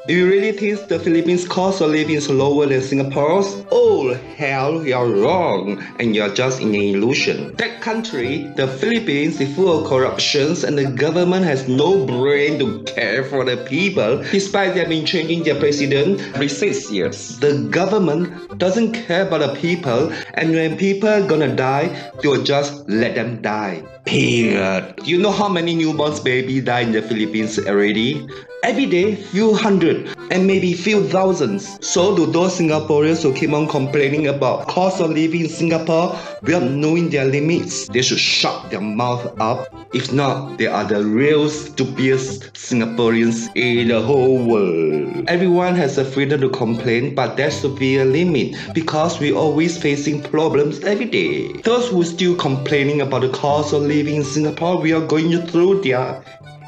Do you really think the Philippines cost of living is lower than Singapore's? Oh hell, you're wrong, and you're just in an illusion. That country, the Philippines, is full of corruptions and the government has no brain to care for the people, despite they have been changing their president every 6 years. The government doesn't care about the people, and when people are gonna die, they'll just let them die. Period. Do you know how many newborn babies die in the Philippines already? Every day, few hundred and maybe few thousands. So do those Singaporeans who keep on complaining about cost of living in Singapore without knowing their limits. They should shut their mouth up. If not, they are the real stupidest Singaporeans in the whole world. Everyone has the freedom to complain, but there should be a limit because we're always facing problems every day. Those who are still complaining about the cost of living in Singapore, we are going through their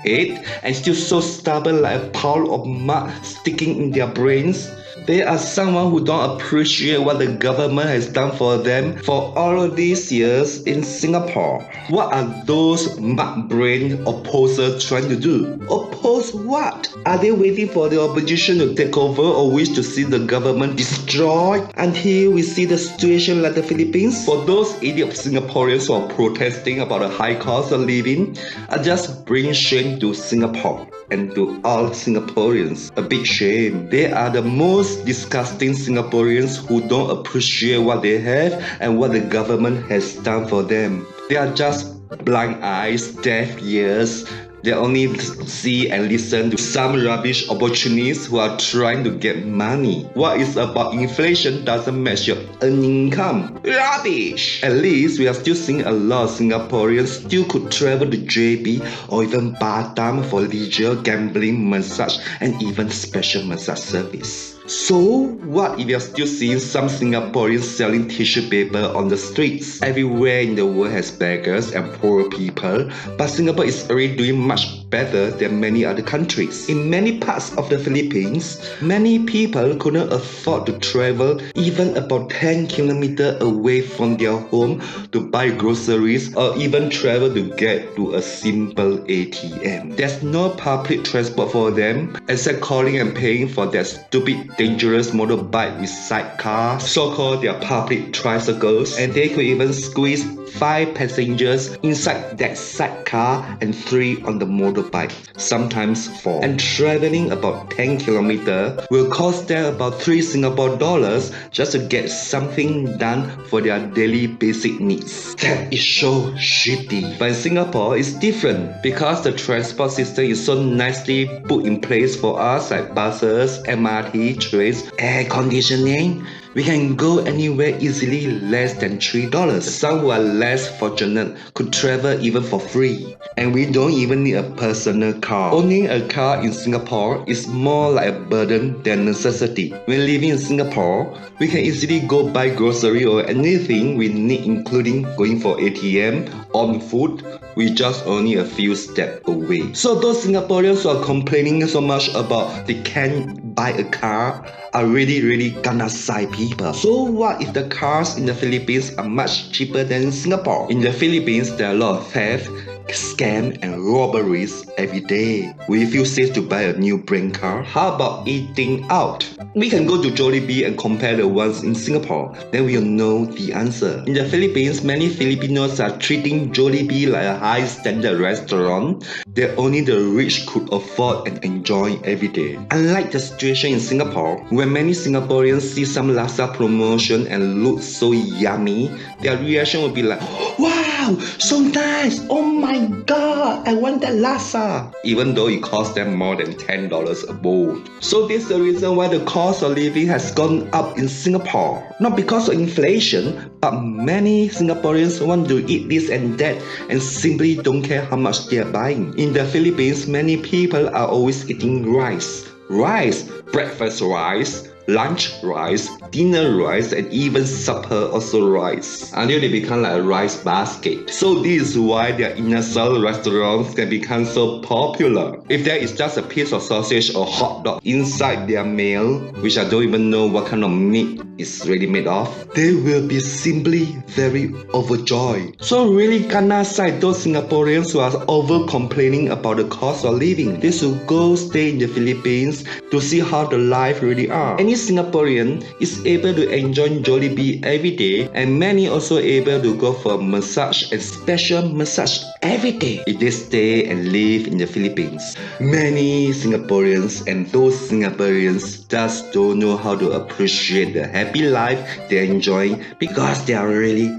head and still so stubborn like a pile of mud sticking in their brains. They are someone who don't appreciate what the government has done for them for all of these years in Singapore. What are those mud-brain opposers trying to do? Oppose what? Are they waiting for the opposition to take over or wish to see the government destroyed until we see the situation like the Philippines? For those idiot Singaporeans who are protesting about the high cost of living, I just bring shame to Singapore and to all Singaporeans. A big shame. They are the most disgusting Singaporeans who don't appreciate what they have and what the government has done for them. They are just blind eyes, deaf ears. They only see and listen to some rubbish opportunists who are trying to get money. What is about inflation doesn't match your earning income. Rubbish! At least we are still seeing a lot of Singaporeans still could travel to JB or even Batam for leisure, gambling, massage, and even special massage service. So what if you're still seeing some Singaporeans selling tissue paper on the streets? Everywhere in the world has beggars and poor people, but Singapore is already doing much better than many other countries. In many parts of the Philippines, many people couldn't afford to travel even about 10 kilometers away from their home to buy groceries or even travel to get to a simple ATM. There's no public transport for them except calling and paying for their stupid dangerous motorbike with sidecar, so-called their public tricycles, and they could even squeeze 5 passengers inside that sidecar and 3 on the motorbike, sometimes 4. And traveling about 10 kilometers will cost them about 3 Singapore dollars just to get something done for their daily basic needs. That is so shitty. But in Singapore, it's different because the transport system is so nicely put in place for us, like buses, MRT, trains, air conditioning. We can go anywhere easily less than $3. Some who are less fortunate could travel even for free. And we don't even need a personal car. Owning a car in Singapore is more like a burden than necessity. When living in Singapore, we can easily go buy grocery or anything we need, including going for ATM, on food. We just only a few steps away. So those Singaporeans who are complaining so much about they can't buy a car are really gonna side people. So what if the cars in the Philippines are much cheaper than Singapore? In the Philippines, there are a lot of theft, scam and robberies every day. Will you feel safe to buy a new brand car? How about eating out? We can go to Jollibee and compare the ones in Singapore. Then we'll know the answer. In the Philippines, many Filipinos are treating Jollibee like a high-standard restaurant that only the rich could afford and enjoy every day. Unlike the situation in Singapore, when many Singaporeans see some laksa promotion and look so yummy, their reaction will be like, "Wow, so nice! Oh my god, I want that laksa!" Even though it costs them more than $10 a bowl. So this is the reason why the cost of living has gone up in Singapore. Not because of inflation, but many Singaporeans want to eat this and that and simply don't care how much they are buying. In the Philippines, many people are always eating rice. Rice, breakfast rice, lunch rice, dinner rice, and even supper also rice, until they become like a rice basket. So this is why their inner-cell restaurants can become so popular. If there is just a piece of sausage or hot dog inside their meal, which I don't even know what kind of meat it's really made of, they will be simply very overjoyed. So really gonna cite those Singaporeans who are over complaining about the cost of living. They should go stay in the Philippines to see how the life really are. Any Singaporean is able to enjoy Jollibee every day, and many also able to go for massage and special massage every day if they stay and live in the Philippines. Many Singaporeans and those Singaporeans just don't know how to appreciate the happy life they enjoy because they are really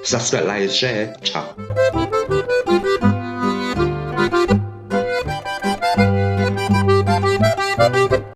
Subscribe, like, share. Ciao.